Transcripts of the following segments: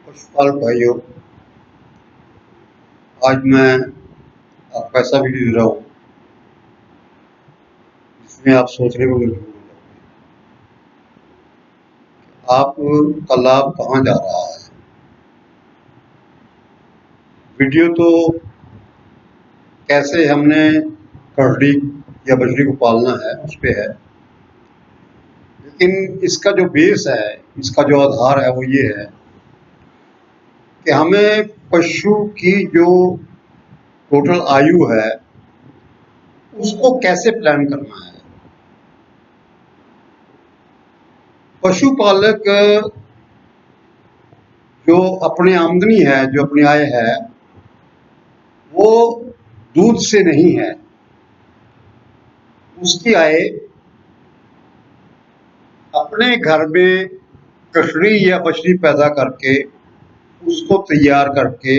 पशुपालक भाइयों, आज मैं आपको ऐसा वीडियो दे रहा हूँ जिसमें आप सोचने को मजबूर हो जाओगे। आपका लाभ कहाँ जा रहा है। वीडियो तो कैसे हमने कड़ड़ी या बछड़ी को पालना है उस पे है, लेकिन इसका जो बेस है, इसका जो आधार है वो ये है कि हमें पशु की जो टोटल आयु है उसको कैसे प्लान करना है। पशुपालक जो अपनी आमदनी है, जो अपनी आय है, वो दूध से नहीं है। उसकी आय अपने घर में कचड़ी या बछड़ी पैदा करके उसको तैयार करके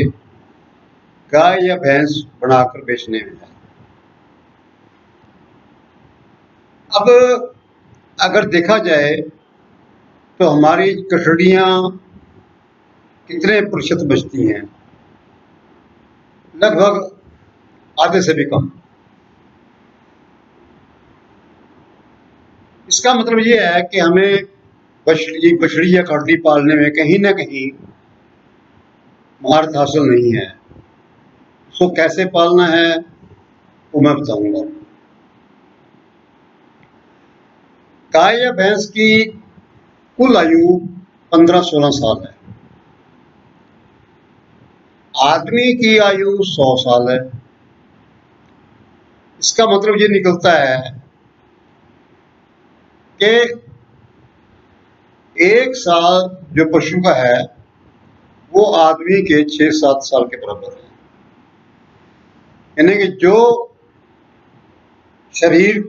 गाय या भैंस बनाकर बेचने में है। अब अगर देखा जाए तो हमारी कचड़ियाँ कितने प्रतिशत बचती हैं? लगभग आधे से भी कम। इसका मतलब ये है कि हमें बछड़ी या कचड़ी पालने में कहीं ना कहीं महारत हासिल नहीं है। उसको कैसे पालना है वो मैं बताऊंगा। गाय या भैंस की कुल आयु 15-16 साल है। आदमी की आयु 100 साल है। इसका मतलब ये निकलता है कि एक साल जो पशु का है वो आदमी के 6-7 साल के बराबर है। यानी कि जो शरीर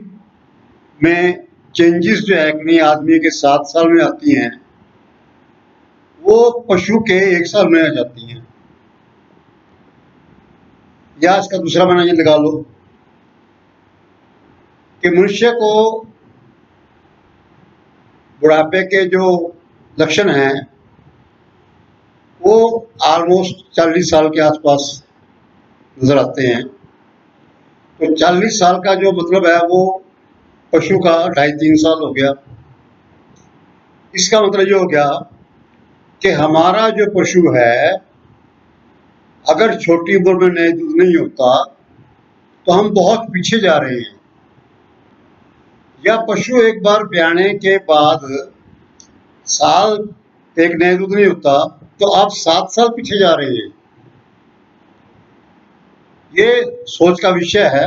में चेंजेस जो है कि आदमी के 7 साल में आती हैं वो पशु के 1 साल में आ जाती हैं। या इसका दूसरा माना ये लगा लो कि मनुष्य को बुढ़ापे के जो लक्षण हैं वो ऑलमोस्ट 40 साल के आसपास नजर आते हैं। तो 40 साल का जो मतलब है वो पशु का 2.5-3 साल हो गया। इसका मतलब ये हो गया कि हमारा जो पशु है अगर छोटी उम्र में नए दूध नहीं होता तो हम बहुत पीछे जा रहे हैं। या पशु एक बार ब्याने के बाद साल एक नए दूध नहीं होता तो आप 7 साल पीछे जा रहे हैं। ये सोच का विषय है।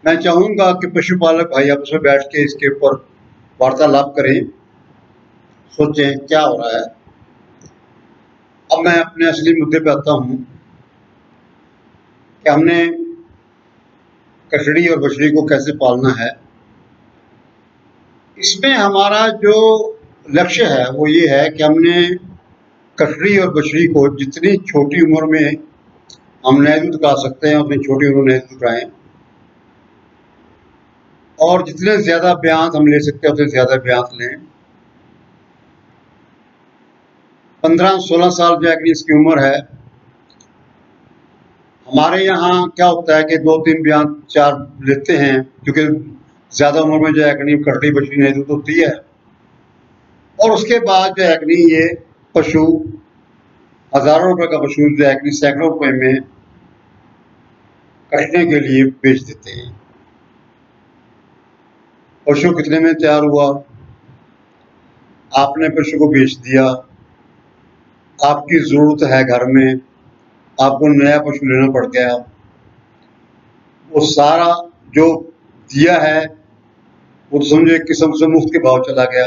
मैं चाहूंगा कि पशुपालक भाई आपस में बैठ के इसके ऊपर वार्तालाप करें, सोचें क्या हो रहा है। अब मैं अपने असली मुद्दे पे आता हूँ कि हमने कचड़ी और बछड़ी को कैसे पालना है। इसमें हमारा जो लक्ष्य है वो ये है कि हमने कचड़ी और बछड़ी को जितनी छोटी उम्र में हम नए दूध गा सकते हैं उतनी छोटी उम्र में नए दूध गाएं, और जितने ज्यादा ब्यात हम ले सकते हैं उतने ज्यादा ब्यात लें। 15-16 साल जो है कि इसकी उम्र है। हमारे यहाँ क्या होता है कि 2-3 ब्यात 4 लेते हैं क्योंकि ज्यादा उम्र में जो है कि कचड़ी बछड़ी नई दूध होती है। और उसके बाद जो है कि ये पशु हजारों रुपए का पशु जो है कि सैकड़ों रुपए में कटने के लिए बेच देते हैं। पशु कितने में तैयार हुआ, आपने पशु को बेच दिया, आपकी जरूरत है घर में, आपको नया पशु लेना पड़ गया, वो सारा जो दिया है वो तो समझो एक किस्म से मुफ्त के भाव चला गया।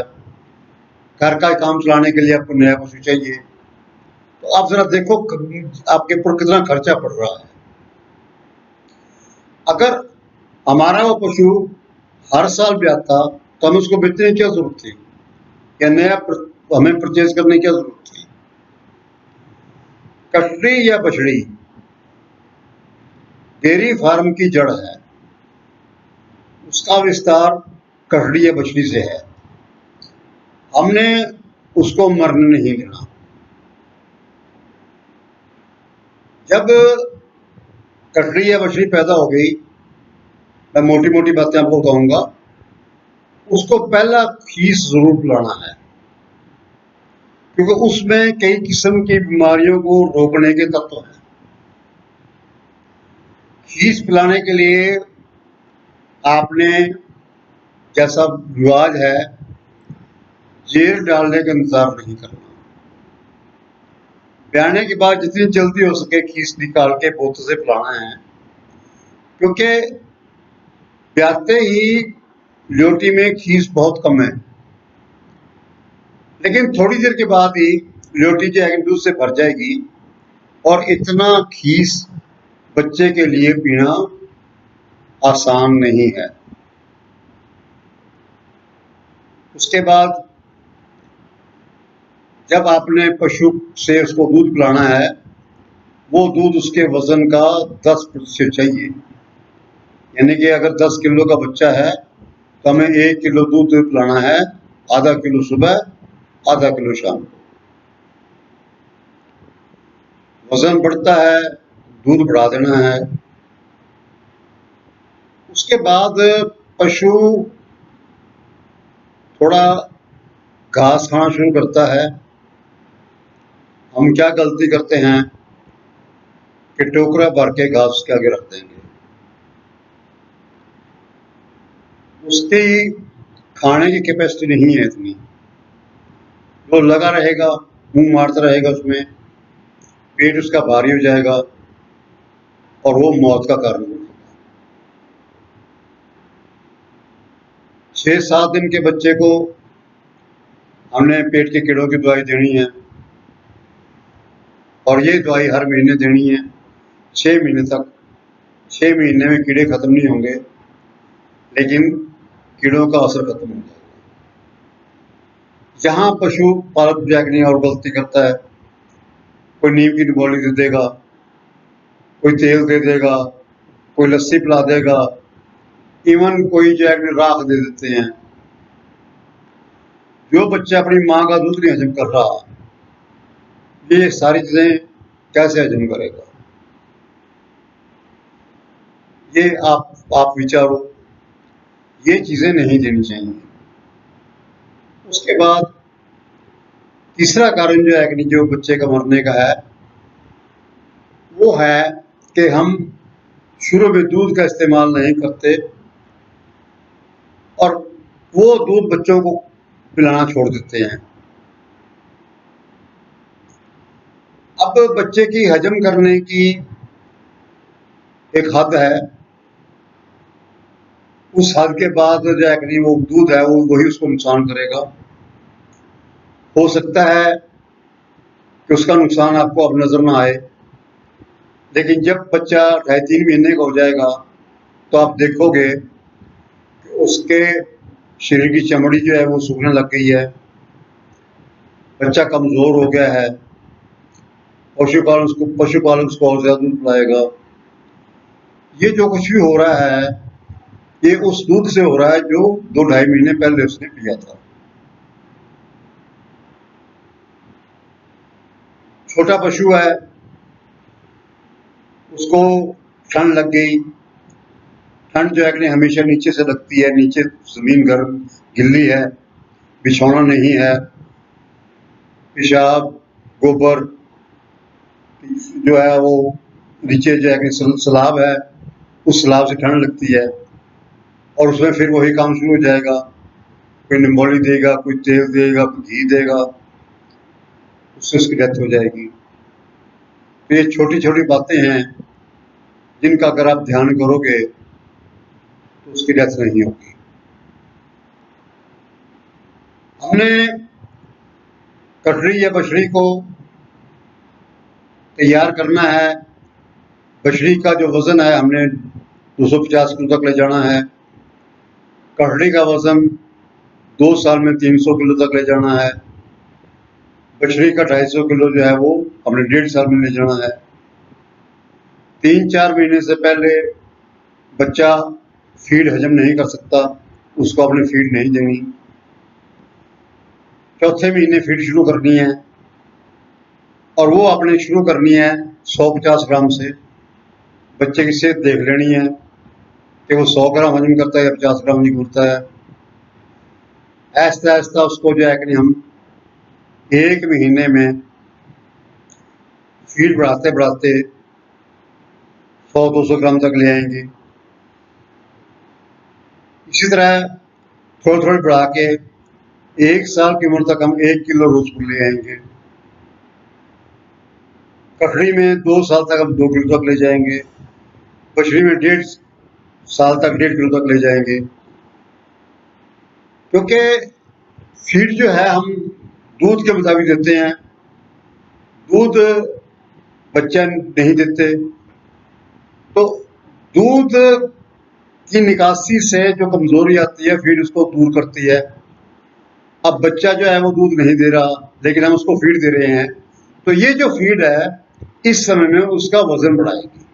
घर का काम चलाने के लिए आपको नया पशु चाहिए, तो आप जरा देखो आपके ऊपर कितना खर्चा पड़ रहा है। अगर हमारा वो पशु हर साल ब्याता तो हमें उसको बेचने की क्या जरूरत थी, या नया हमें परचेज करने की क्या जरूरत थी। कचड़ी या बछड़ी डेयरी फार्म की जड़ है, उसका विस्तार कचड़ी या बछड़ी से है। हमने उसको मरने नहीं देना। जब कटरी या बछड़ी पैदा हो गई, मैं मोटी मोटी बातें आपको बताऊंगा, उसको पहला खीस जरूर पिलाना है, क्योंकि उसमें कई किस्म की बीमारियों को रोकने के तत्व हैं। खीस पिलाने के लिए आपने, जैसा रिवाज है, जेल डालने का इंतजार नहीं करना। ब्याने के बाद जितनी जल्दी हो सके खीस निकाल के बोतल से पिलाना है, क्योंकि ब्याते ही ल्योटी में खीस बहुत कम है, लेकिन थोड़ी देर के बाद ही ल्योटी जो है दूध से भर जाएगी और इतना खीस बच्चे के लिए पीना आसान नहीं है। उसके बाद जब आपने पशु से उसको दूध पिलाना है, वो दूध उसके वजन का 10% चाहिए। यानी कि अगर 10 किलो का बच्चा है तो हमें 1 किलो दूध पिलाना है, आधा किलो सुबह, आधा किलो शाम। वजन बढ़ता है, दूध बढ़ा देना है। उसके बाद पशु थोड़ा घास खाना शुरू करता है। हम क्या गलती करते हैं कि टोकरा भर के घास उसके आगे रख देंगे। उसकी खाने की कैपेसिटी नहीं है इतनी, वो लगा रहेगा, मुंह मारता रहेगा, उसमें पेट उसका भारी हो जाएगा और वो मौत का कारण बनेगा। 6-7 दिन के बच्चे को हमने पेट के कीड़ों की दवाई देनी है, और ये दवाई हर महीने देनी है 6 महीने तक। 6 महीने में कीड़े खत्म नहीं होंगे, लेकिन कीड़ों का असर खत्म हो जाएगा। जहाँ पशु पालक नहीं और गलती करता है, कोई नीम की निबोली दे देगा, कोई तेल दे देगा, कोई लस्सी पिला देगा, इवन कोई जो है राख दे देते हैं। जो बच्चा अपनी माँ का दूध नहीं हजम कर रहा, ये सारी चीजें कैसे हजम करेगा? ये आप विचारो, ये चीजें नहीं देनी चाहिए। उसके बाद तीसरा कारण जो है कि जो बच्चे का मरने का है, वो है कि हम शुरू में दूध का इस्तेमाल नहीं करते और वो दूध बच्चों को पिलाना छोड़ देते हैं। अब बच्चे की हजम करने की एक हद है, उस हद के बाद जो है कि वो दूध है वो वही उसको नुकसान करेगा। हो सकता है कि उसका नुकसान आपको अब नजर ना आए, लेकिन जब बच्चा 2.5-3 महीने का हो जाएगा तो आप देखोगे कि उसके शरीर की चमड़ी जो है वो सूखने लग गई है, बच्चा कमजोर हो गया है। पशुपालन उसको और ज्यादा दूध पिलाएगा। ये जो कुछ भी हो रहा है, ये उस दूध से हो रहा है जो 2-2.5 महीने पहले उसने पिया था। छोटा पशु है, उसको ठंड लग गई। ठंड जो है कि हमेशा नीचे से लगती है, नीचे जमीन गर्म गिल्ली है, बिछौना नहीं है, पेशाब गोबर जो है वो नीचे जो है कि सलाब है, उस सलाब से ठंड लगती है और उसमें फिर वही काम शुरू हो जाएगा। कोई निम्बोली देगा, कोई तेल देगा, कोई घी देगा, उससे उसकी डेथ हो जाएगी। तो ये छोटी छोटी बातें हैं जिनका अगर आप ध्यान करोगे तो उसकी डेथ नहीं होगी। हमने कटरी या बछड़ी को तैयार करना है। बछड़ी का जो वजन है हमने 250 किलो तक ले जाना है। कटरी का वजन 2 साल में 300 किलो तक ले जाना है। बछड़ी का 250 किलो जो है वो हमने 1.5 साल में ले जाना है। 3-4 महीने से पहले बच्चा फीड हजम नहीं कर सकता, उसको आपने फीड नहीं देनी। चौथे महीने फीड शुरू करनी है और वो आपने शुरू करनी है 150 ग्राम से। बच्चे की सेहत देख लेनी है कि वो 100 ग्राम हजम करता है या 50 ग्राम नहीं करता है। ऐसा ऐसा उसको जो है कि हम 1 महीने में फीड बढ़ाते बढ़ाते 100-200 ग्राम तक ले आएंगे। इसी तरह थोड़ी थोड़ी बढ़ा के 1 साल की उम्र तक हम 1 किलो रोज को ले आएंगे। ककड़ी में 2 साल तक हम 2 किलो तक ले जाएंगे। बछड़ी में 1.5 साल तक 1.5 किलो तक ले जाएंगे। क्योंकि फीड जो है हम दूध के मुताबिक देते हैं। दूध बच्चा नहीं देते, तो दूध की निकासी से जो कमजोरी आती है फीड उसको दूर करती है। अब बच्चा जो है वो दूध नहीं दे रहा लेकिन हम उसको फीड दे रहे हैं, तो ये जो फीड है इस समय में उसका वजन बढ़ाएगी।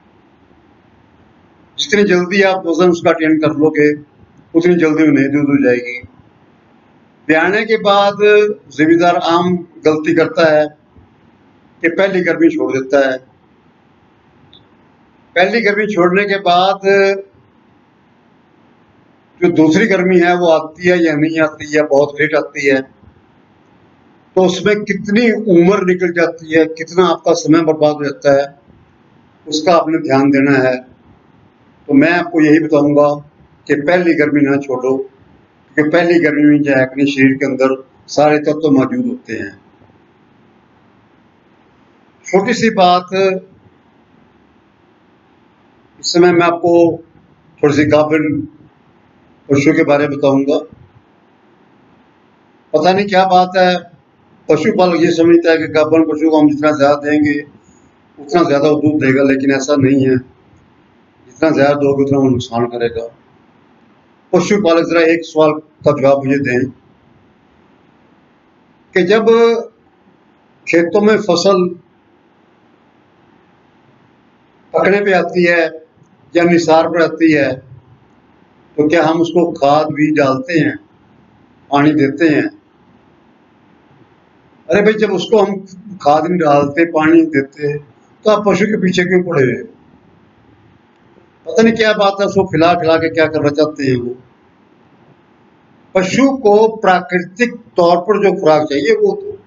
जितनी जल्दी आप वजन उसका अटेन कर लोगे उतनी जल्दी वो नहीं दूध हो जाएगी। ब्याने के बाद जिम्मेदार आम गलती करता है कि पहली गर्मी छोड़ देता है। पहली गर्मी छोड़ने के बाद जो दूसरी गर्मी है वो आती है या नहीं आती है, बहुत लेट आती है, तो उसमें कितनी उम्र निकल जाती है, कितना आपका समय बर्बाद हो जाता है, उसका आपने ध्यान देना है। तो मैं आपको यही बताऊंगा कि पहली गर्मी ना छोड़ो, क्योंकि पहली गर्मी में जो है अपने शरीर के अंदर सारे तत्व मौजूद होते हैं। छोटी सी बात, इस समय मैं आपको थोड़ी सी गाभिन पशु के बारे में बताऊंगा। पता नहीं क्या बात है, पशुपालक ये समझता है कि गाभिन पशु को हम जितना ज्यादा देंगे उतना ज्यादा वो दूध देगा, लेकिन ऐसा नहीं है। जितना ज्यादा दोगे उतना वो नुकसान करेगा। पशुपालक जरा एक सवाल का जवाब मुझे दें कि जब खेतों में फसल पकने पे आती है या निसार पर आती है, तो क्या हम उसको खाद भी डालते हैं, पानी देते हैं? अरे भाई, जब उसको हम खाद नहीं डालते, पानी नहीं देते, तो आप पशु के पीछे क्यों पड़े हुए? पता नहीं क्या बात है, उसको खिला खिला के क्या करना चाहते हैं वो। पशु को प्राकृतिक तौर पर जो खुराक चाहिए वो दो।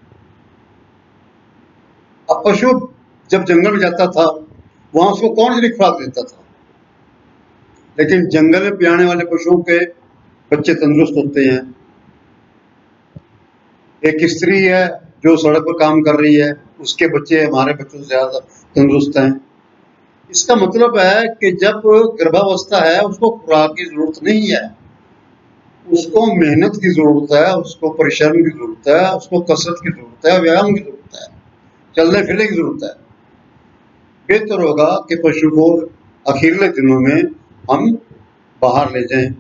अब पशु जब जंगल में जाता था वहां उसको कौन सी खुराक देता था, लेकिन जंगल में पियाने वाले पशुओं के बच्चे तंदुरुस्त होते हैं। एक स्त्री है जो सड़क पर काम कर रही है, उसके बच्चे हमारे बच्चों से ज्यादा तंदुरुस्त हैं। इसका मतलब है कि जब गर्भावस्था है उसको खुराक की जरूरत नहीं है, उसको मेहनत की जरूरत है, उसको परिश्रम की जरूरत है, उसको कसरत की जरूरत है, व्यायाम की जरूरत है, चलने फिरने की जरूरत है। बेहतर होगा कि पशु को आखिरले दिनों में हम बाहर ले जाएं।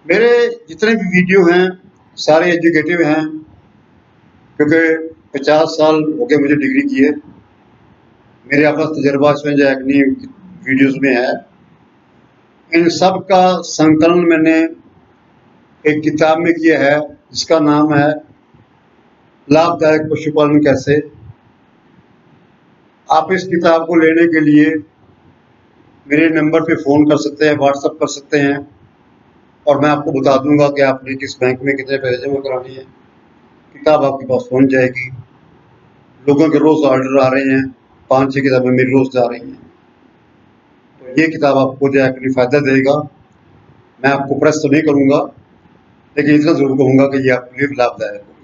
मेरे जितने भी वीडियो हैं सारे एजुकेटिव हैं, क्योंकि 50 साल हो गए मुझे डिग्री किए। मेरे आपस तजर्बा इसमें जो अपनी वीडियोस में है। इन सब का संकलन मैंने एक किताब में किया है जिसका नाम है लाभदायक पशुपालन कैसे। आप इस किताब को लेने के लिए मेरे नंबर पे फ़ोन कर सकते हैं, व्हाट्सएप कर सकते हैं, और मैं आपको बता दूंगा कि आपने किस बैंक में कितने पैसे जमा कराने हैं। किताब आपके पास पहुंच जाएगी। लोगों के रोज़ ऑर्डर आ रहे हैं, 5-6 किताबें मेरी रोज़ जा रही हैं, तो ये किताब आपको जो है फ़ायदा देगा। मैं आपको प्रेस तो नहीं करूँगा, लेकिन इतना ज़रूर कहूँगा कि ये आपके लिए लाभदायक हो।